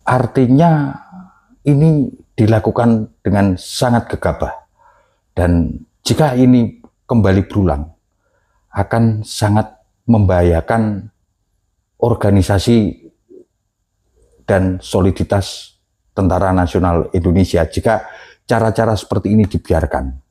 Artinya ini dilakukan dengan sangat gegabah, dan jika ini kembali berulang akan sangat membahayakan organisasi dan soliditas Tentara Nasional Indonesia jika cara-cara seperti ini dibiarkan.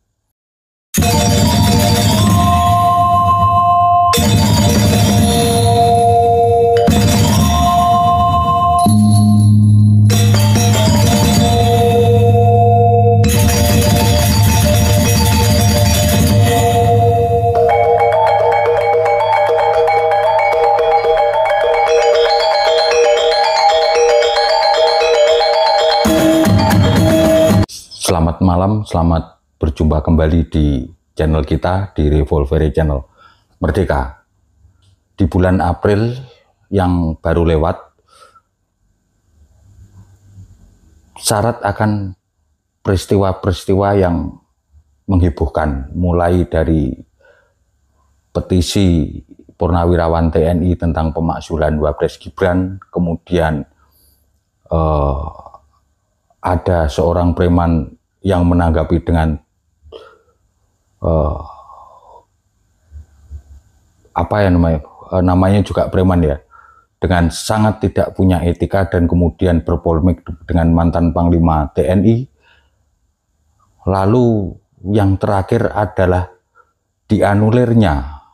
Selamat malam, selamat berjumpa kembali di channel kita, di Revolvere Channel Merdeka. Di bulan April yang baru lewat, syarat akan peristiwa-peristiwa yang menghebohkan, mulai dari petisi Purnawirawan TNI tentang pemakzulan Wapres Gibran, kemudian ada seorang preman yang menanggapi dengan namanya juga preman ya, dengan sangat tidak punya etika, dan kemudian berpolemik dengan mantan Panglima TNI. Lalu yang terakhir adalah dianulirnya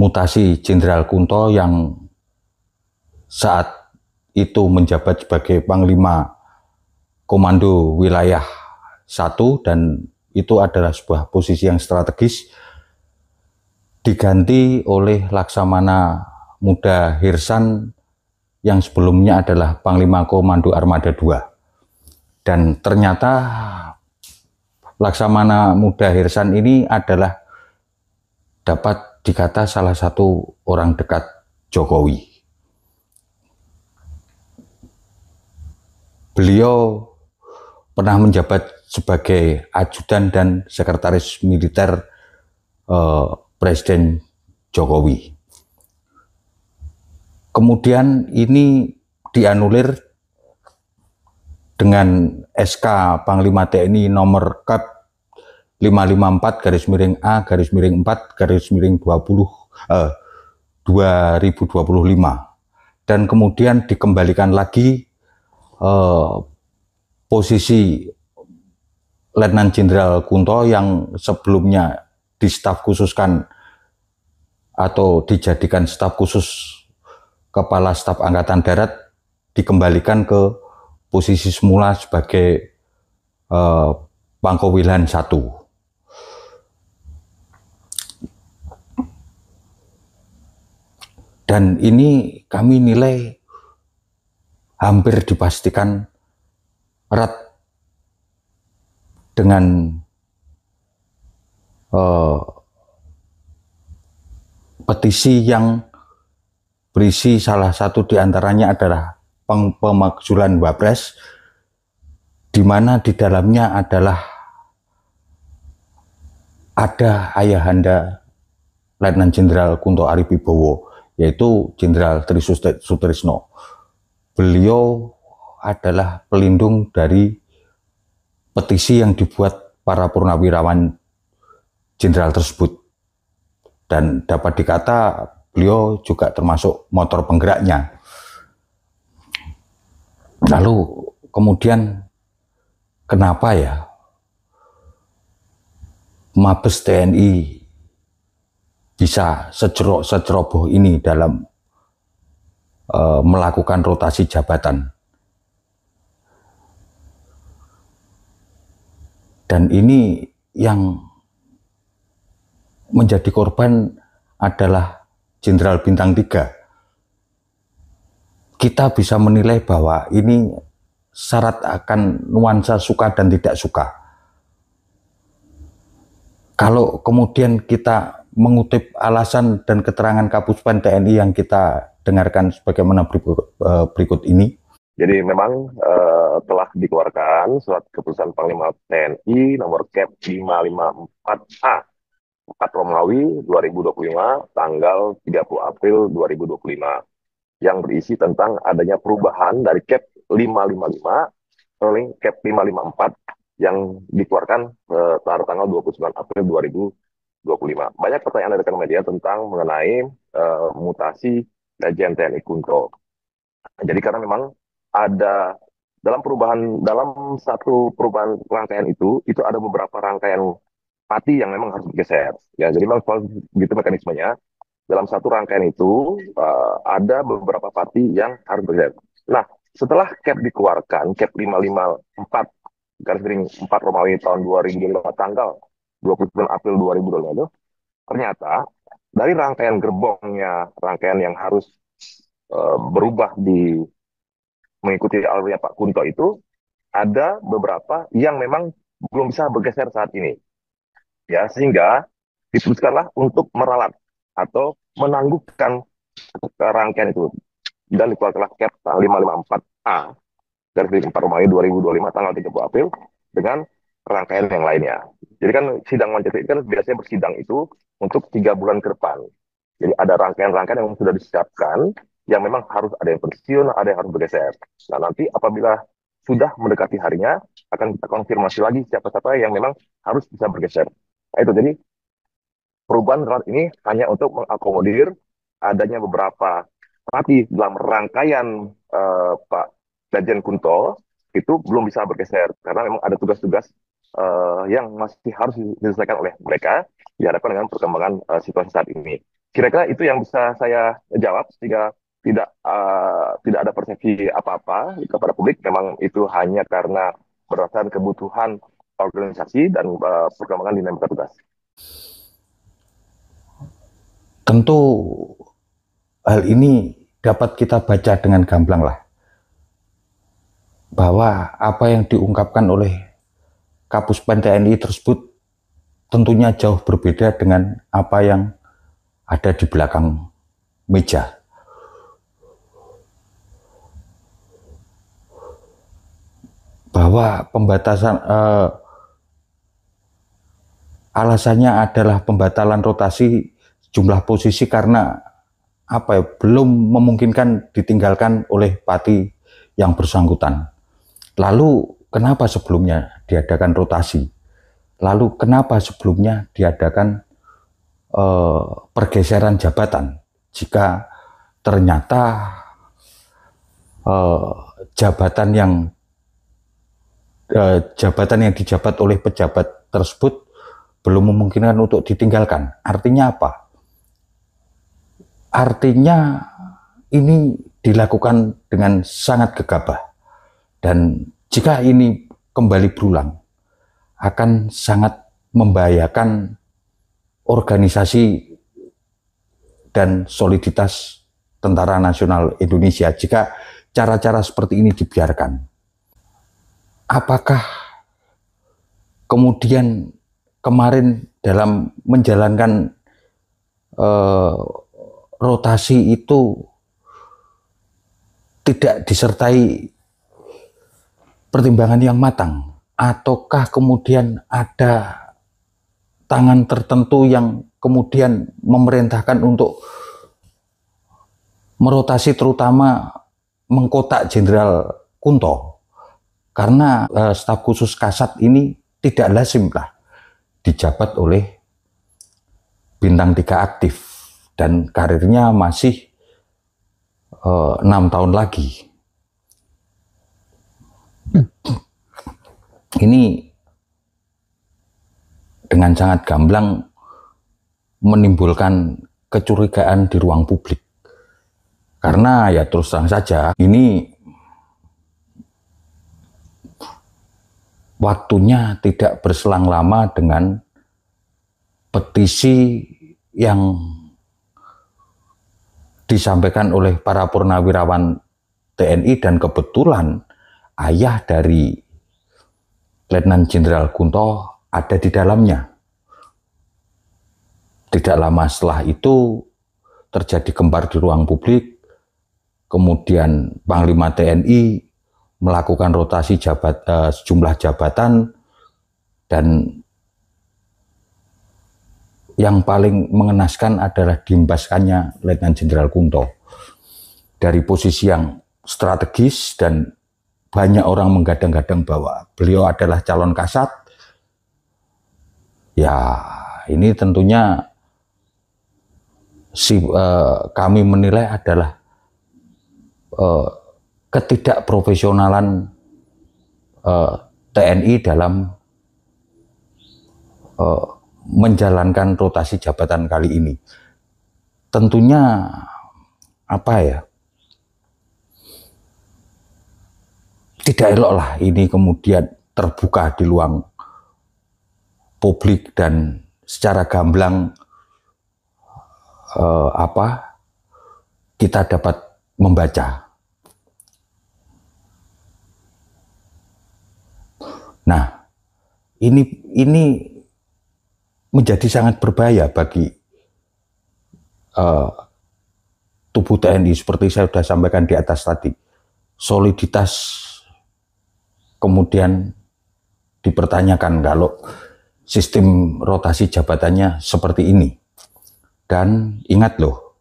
mutasi Jenderal Kunto yang saat itu menjabat sebagai Panglima Komando Wilayah 1, dan itu adalah sebuah posisi yang strategis, diganti oleh Laksamana Muda Hirsan yang sebelumnya adalah Panglima Komando Armada 2. Dan ternyata Laksamana Muda Hirsan ini adalah dapat dikata salah satu orang dekat Jokowi. Beliau pernah menjabat sebagai ajudan dan sekretaris militer Presiden Jokowi. Kemudian ini dianulir dengan SK Panglima TNI nomor Kap 554-4-A-2025, dan kemudian dikembalikan lagi posisi Letnan Jenderal Kunto yang sebelumnya di staf khususkan atau dijadikan staf khusus Kepala Staf Angkatan Darat, dikembalikan ke posisi semula sebagai Pangkowilhan 1. Dan ini kami nilai hampir dipastikan erat dengan petisi yang berisi salah satu diantaranya adalah pemakzulan Wapres, di mana di dalamnya adalah ada ayahanda Letnan Jenderal Kunto Ariwibowo, yaitu Jenderal Tri Sutrisno. Beliau adalah pelindung dari petisi yang dibuat para purnawirawan jenderal tersebut, dan dapat dikata beliau juga termasuk motor penggeraknya. Lalu kemudian kenapa ya Mabes TNI bisa seceroboh ini dalam melakukan rotasi jabatan? Dan ini yang menjadi korban adalah Jenderal Bintang 3. Kita bisa menilai bahwa ini syarat akan nuansa suka dan tidak suka. Kalau kemudian kita mengutip alasan dan keterangan Kapuspen TNI yang kita dengarkan sebagaimana berikut ini. Jadi memang telah dikeluarkan surat keputusan Panglima TNI nomor Kep 554A 4 Romawi 2025 tanggal 30 April 2025, yang berisi tentang adanya perubahan dari Cap 555 rolling Cap 554 yang dikeluarkan pada tanggal 29 April 2025. Banyak pertanyaan dari rekan media tentang mengenai mutasi Lejen TNI Kunto. Jadi karena memang ada dalam satu perubahan rangkaian itu ada beberapa rangkaian pati yang memang harus bergeser. Ya, jadi memang begitu mekanismenya. Dalam satu rangkaian itu ada beberapa pati yang harus bergeser. Nah, setelah cap dikeluarkan, cap 554 garis miring 4 Romawi tahun 2005 tanggal 29 April 2025 itu, ternyata dari rangkaian gerbongnya, rangkaian yang harus berubah mengikuti alurnya Pak Kunto itu, ada beberapa yang memang belum bisa bergeser saat ini. Ya, sehingga diputuskanlah untuk meralat atau menangguhkan rangkaian itu dan dikeluarkanlah Cap 554A garis miring 4 Romawi 2025 tanggal 30 April dengan rangkaian yang lainnya. Jadi kan sidang Majelis itu kan biasanya bersidang itu untuk 3 bulan ke depan. Jadi ada rangkaian-rangkaian yang sudah disiapkan yang memang harus ada yang pensiun, ada yang harus bergeser. Nah, nanti apabila sudah mendekati harinya akan kita konfirmasi lagi siapa-siapa yang memang harus bisa bergeser. Nah, itu jadi perubahan saat ini hanya untuk mengakomodir adanya beberapa pati dalam rangkaian Pak Lejen Kunto itu belum bisa bergeser karena memang ada tugas-tugas yang masih harus diselesaikan oleh mereka dihadapkan dengan perkembangan situasi saat ini. Kira-kira itu yang bisa saya jawab sehingga tidak ada persepsi apa-apa kepada publik. Memang itu hanya karena berdasarkan kebutuhan organisasi dan perkembangan dinamika tugas. Tentu hal ini dapat kita baca dengan gamblang lah, bahwa apa yang diungkapkan oleh Kapuspen TNI tersebut tentunya jauh berbeda dengan apa yang ada di belakang meja. Bahwa pembatasan alasannya adalah pembatalan rotasi jumlah posisi karena belum memungkinkan ditinggalkan oleh pati yang bersangkutan. Lalu kenapa sebelumnya diadakan rotasi? Lalu kenapa sebelumnya diadakan pergeseran jabatan? Jika ternyata jabatan yang dijabat oleh pejabat tersebut belum memungkinkan untuk ditinggalkan. Artinya apa? Artinya ini dilakukan dengan sangat gegabah. Dan jika ini kembali berulang, akan sangat membahayakan organisasi dan soliditas Tentara Nasional Indonesia jika cara-cara seperti ini dibiarkan. Apakah kemudian kemarin dalam menjalankan rotasi itu tidak disertai pertimbangan yang matang, ataukah kemudian ada tangan tertentu yang kemudian memerintahkan untuk merotasi, terutama mengkotak Jenderal Kunto, karena staf khusus Kasat ini tidak lazim lah dijabat oleh bintang 3 aktif dan karirnya masih 6 tahun lagi. Ini dengan sangat gamblang menimbulkan kecurigaan di ruang publik. Karena ya terus terang saja, ini waktunya tidak berselang lama dengan petisi yang disampaikan oleh para purnawirawan TNI dan kebetulan ayah dari Letnan Jenderal Kunto ada di dalamnya. Tidak lama setelah itu terjadi gempar di ruang publik, kemudian Panglima TNI melakukan rotasi sejumlah jabatan, dan yang paling mengenaskan adalah diembaskannya Letnan Jenderal Kunto. dari posisi yang strategis dan banyak orang menggadang-gadang bahwa beliau adalah calon kasat. Ya, ini tentunya kami menilai adalah ketidakprofesionalan TNI dalam menjalankan rotasi jabatan kali ini. Tentunya apa ya, tidak elok lah ini kemudian terbuka di ruang publik dan secara gamblang kita dapat membaca. Nah, ini menjadi sangat berbahaya bagi tubuh TNI. Seperti saya sudah sampaikan di atas tadi, soliditas kemudian dipertanyakan kalau sistem rotasi jabatannya seperti ini. Dan ingat loh,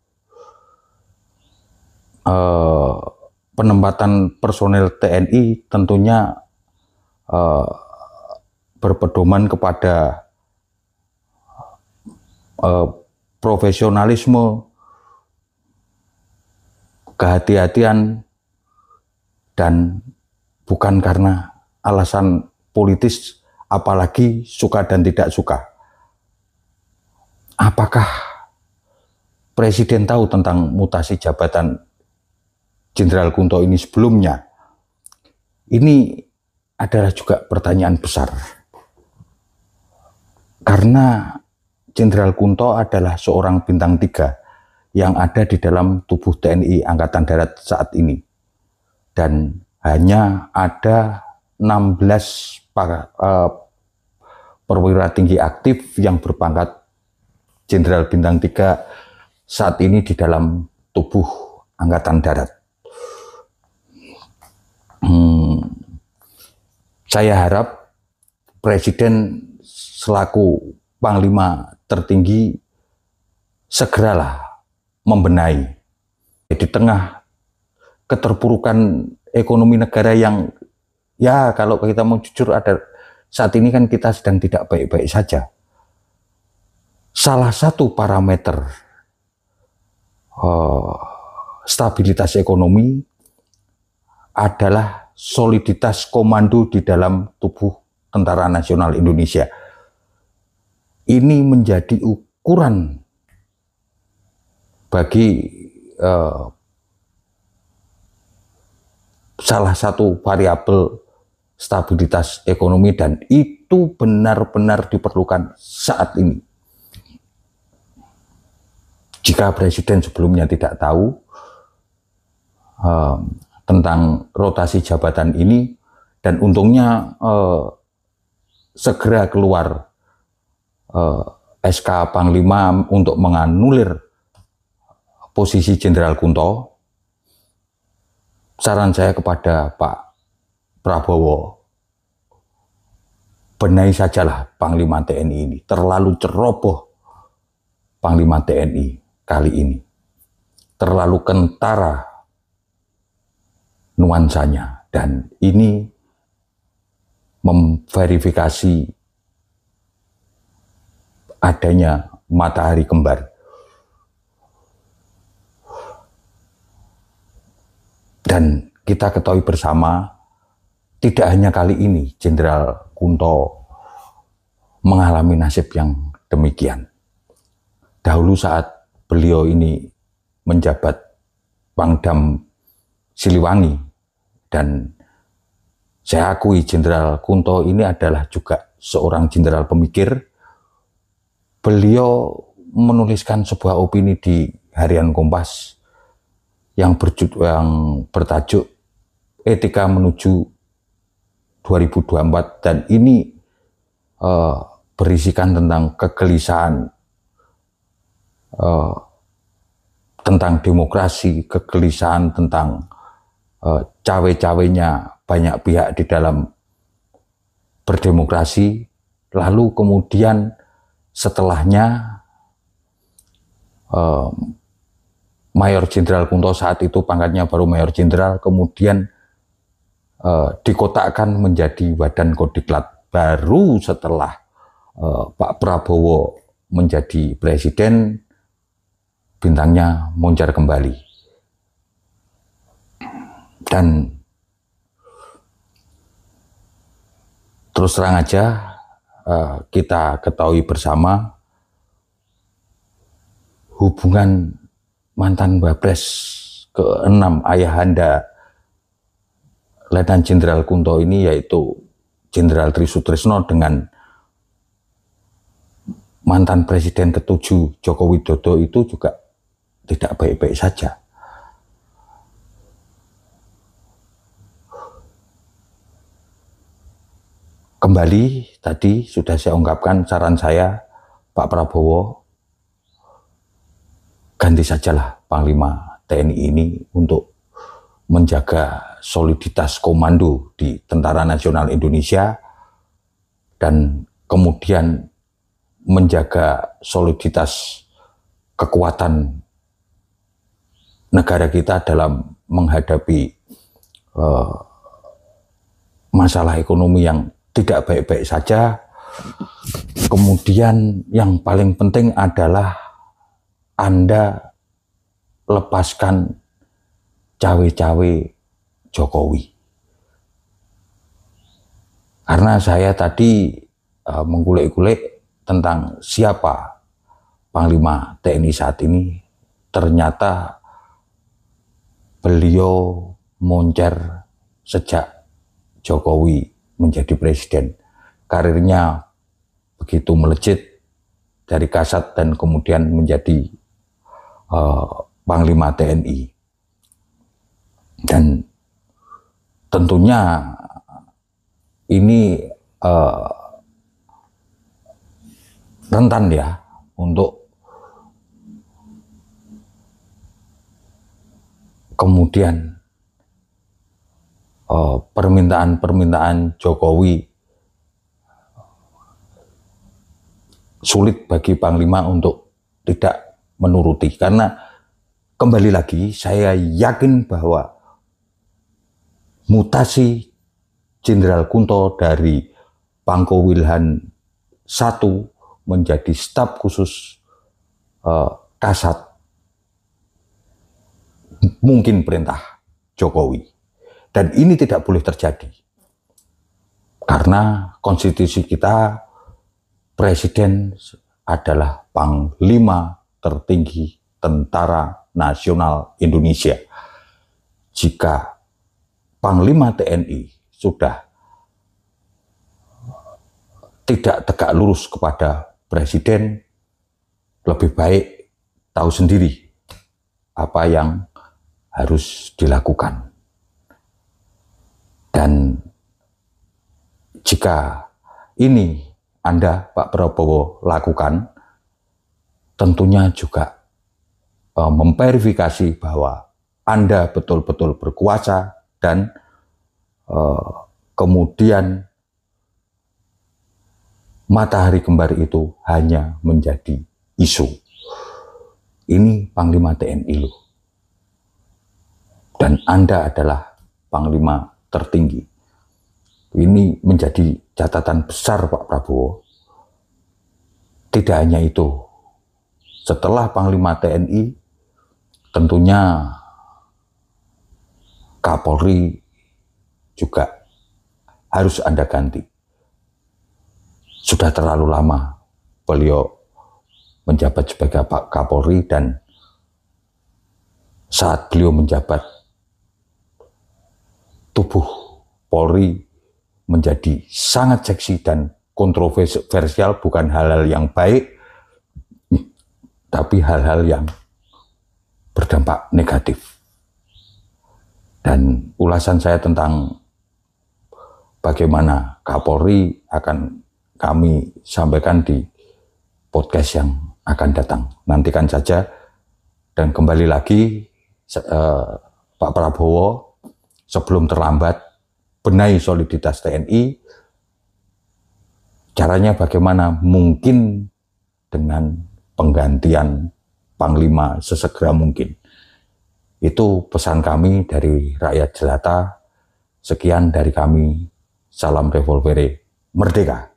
penempatan personel TNI tentunya berpedoman kepada profesionalisme, kehati-hatian, dan bukan karena alasan politis, apalagi suka dan tidak suka. Apakah Presiden tahu tentang mutasi jabatan Jenderal Kunto ini sebelumnya? Ini adalah juga pertanyaan besar. Karena Jenderal Kunto adalah seorang bintang 3 yang ada di dalam tubuh TNI Angkatan Darat saat ini. Dan hanya ada 16 perwira tinggi aktif yang berpangkat Jenderal bintang 3 saat ini di dalam tubuh Angkatan Darat. Saya harap Presiden selaku Panglima tertinggi segeralah membenahi di tengah keterpurukan ekonomi negara yang, ya kalau kita mau jujur, ada saat ini kan kita sedang tidak baik-baik saja. Salah satu parameter stabilitas ekonomi adalah soliditas komando di dalam tubuh Tentara Nasional Indonesia. Ini menjadi ukuran bagi salah satu variabel stabilitas ekonomi, dan itu benar-benar diperlukan saat ini. Jika Presiden sebelumnya tidak tahu tentang rotasi jabatan ini, dan untungnya segera keluar SK Panglima untuk menganulir posisi Jenderal Kunto, saran saya kepada Pak Prabowo, benahi sajalah Panglima TNI ini. Terlalu ceroboh Panglima TNI kali ini, terlalu kentara nuansanya, dan ini memverifikasi adanya matahari kembar. Dan kita ketahui bersama, tidak hanya kali ini Jenderal Kunto mengalami nasib yang demikian. Dahulu saat beliau ini menjabat Pangdam Siliwangi, dan saya akui Jenderal Kunto ini adalah juga seorang jenderal pemikir. Beliau menuliskan sebuah opini di Harian Kompas yang bertajuk Etika Menuju 2024, dan ini berisikan tentang kegelisahan tentang demokrasi, kegelisahan tentang cawe-cawenya banyak pihak di dalam berdemokrasi. Lalu kemudian setelahnya Mayor Jenderal Kunto saat itu pangkatnya baru Mayor Jenderal, kemudian dikotakkan menjadi Wadan Kodiklat. Baru setelah Pak Prabowo menjadi presiden, bintangnya moncar kembali. Dan terus terang aja, kita ketahui bersama hubungan mantan Wapres ke-6 ayahanda Letnan Jenderal Kunto ini, yaitu Jenderal Tri Sutrisno dengan mantan Presiden ke-7 Joko Widodo itu juga tidak baik-baik saja. Kembali tadi sudah saya ungkapkan saran saya, Pak Prabowo, ganti sajalah Panglima TNI ini untuk menjaga soliditas komando di Tentara Nasional Indonesia dan kemudian menjaga soliditas kekuatan negara kita dalam menghadapi masalah ekonomi yang tidak baik-baik saja. Kemudian yang paling penting adalah Anda lepaskan cawe-cawe Jokowi. Karena saya tadi menggulik-gulik tentang siapa Panglima TNI saat ini, ternyata beliau moncer sejak Jokowi menjadi presiden. Karirnya begitu melejit dari Kasat dan kemudian menjadi Panglima TNI. Dan tentunya ini rentan ya untuk kemudian permintaan-permintaan Jokowi sulit bagi Panglima untuk tidak menuruti. Karena kembali lagi saya yakin bahwa mutasi Jenderal Kunto dari Pangko Wilhan I menjadi staf khusus Kasat mungkin perintah Jokowi. Dan ini tidak boleh terjadi. Karena konstitusi kita, presiden adalah Panglima tertinggi Tentara Nasional Indonesia. Jika Panglima TNI sudah tidak tegak lurus kepada presiden, lebih baik tahu sendiri apa yang harus dilakukan. Dan jika ini Anda, Pak Prabowo, lakukan, tentunya juga memverifikasi bahwa Anda betul-betul berkuasa dan kemudian matahari kembar itu hanya menjadi isu. Ini Panglima TNI loh. Dan Anda adalah Panglima tertinggi. Ini menjadi catatan besar Pak Prabowo. Tidak hanya itu, setelah Panglima TNI, tentunya Kapolri juga harus Anda ganti. Sudah terlalu lama beliau menjabat sebagai Pak Kapolri, dan saat beliau menjabat, tubuh Polri menjadi sangat seksi dan kontroversial, bukan hal-hal yang baik, tapi hal-hal yang berdampak negatif. Dan ulasan saya tentang bagaimana Kapolri akan kami sampaikan di podcast yang akan datang. Nantikan saja. Dan kembali lagi, Pak Prabowo, sebelum terlambat, benahi soliditas TNI. Caranya bagaimana? Mungkin dengan penggantian Panglima sesegera mungkin. Itu pesan kami dari rakyat jelata. Sekian dari kami. Salam revolvere. Merdeka.